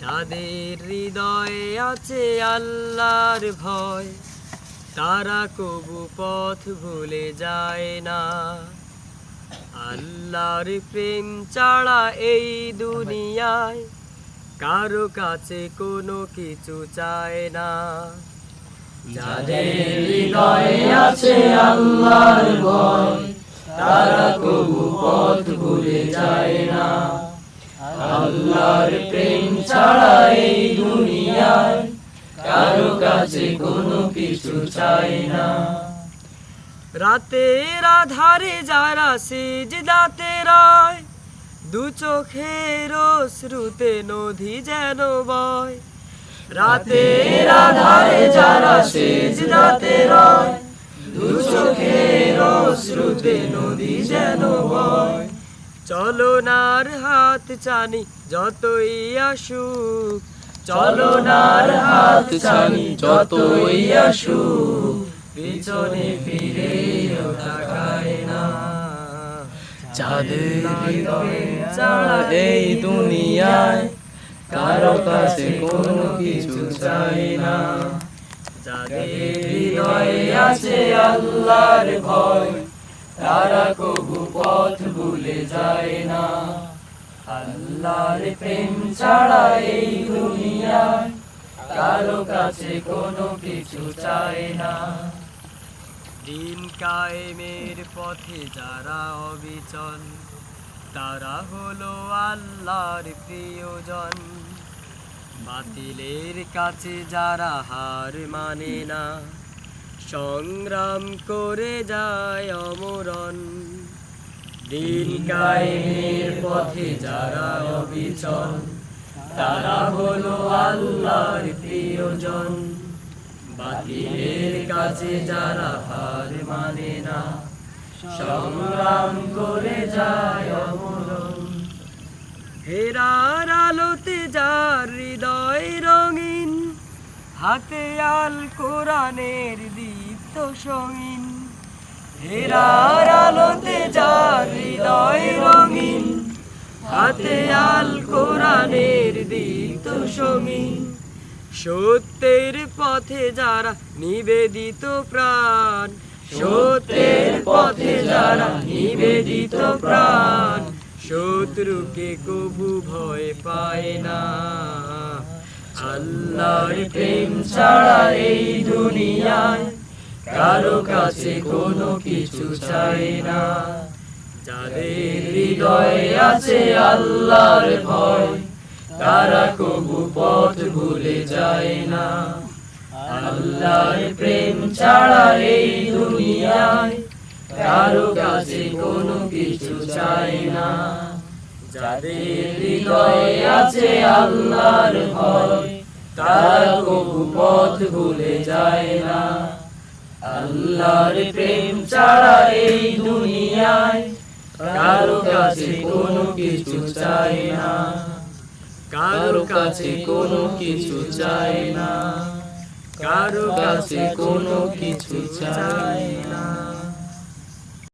যাদের হৃদয়ে আছে আল্লাহর ভয়, তারা কবু পথ ভুলে যায় না। আল্লাহর প্রেম ছাড়া এই দুনিয়ায় কারো কাছে কোনো কিছু চায় না। যাদের হৃদয়ে আছে আল্লাহর ভয়, তারা কবু পথ ভুলে যায় না। আল্লাহর প্রেম ছাড়া এই দুনিয়ায় কারো কাছে কোনো কিছু চায় না। রাতের আধারে যারা সিজদাতে রয়, দু চোখের অশ্রুতে নদী যেন বয়। রাতের আধারে যারা সিজদাতে রয়, দু চোখের অশ্রুতে নদী যেন বয়। চলনার হাত চানি যতই আসুক, চলনার হাত ছানি যতই আসুক, পিছনে ফিরেও তাকায় না। যাদের হৃদয়ে ছাড়া এই দুনিয়ায় কারো কাছে কোনো কিছু চাই না। যাদের হৃদয়ে আছে আল্লাহর ভয়, তারা কবু পথ ভুলে যায় না। আল্লাহর প্রেম ছাড়া এই দুনিয়ায় কারো কাছে কোনো কিছু চায় না। দিন কায়েমের পথে যারা অবিচল, তারা হলো আল্লাহর প্রিয়জন। বাতিলের কাছে যারা হার মানে না, সংগ্রাম করে যায় অমরণ। দিন কায়েমের পথে যারা অবিচল, তারা হলো আল্লাহর প্রিয়জন। বাতিলের কাছে যারা হার মানে না, সংগ্রাম করে যায় অমরণ। হেরার আলোতে যার হৃদয় রঙিন, হাতে আল কোরআনের দীপ্ত সঙ্গীন। হেরার আলোতে যার হৃদয় রঙিন, হাতে আল কোরআনের দীপ্ত সঙ্গীন। সত্যের পথে যারা নিবেদিত প্রাণ, সত্যের পথে যারা নিবেদিত প্রাণ, শত্রুকে কবু ভয় পায় না। আল্লাহর প্রেম ছাড়া এই দুনিয়ায় কারো কাছে কোনো কিছু চাই না। যাদের হৃদয়ে আছে আল্লাহর ভয়, তারা কবু পথ ভুলে যায় না। আল্লাহর প্রেম ছাড়া এই দুনিয়ায় কারো কাছে কোনো কিছু চাই না। যাদের হৃদয়ে আছে আল্লাহর ভয়, তারা কবু পথ ভুলে যায় না। আল্লাহর প্রেম ছাড়া এই দুনিয়ায় কারো কাছে কোনো কিছু চাই না। কারো কাছে কোনো কিছু চাই না। কারো কাছে কোনো কিছু চাই না।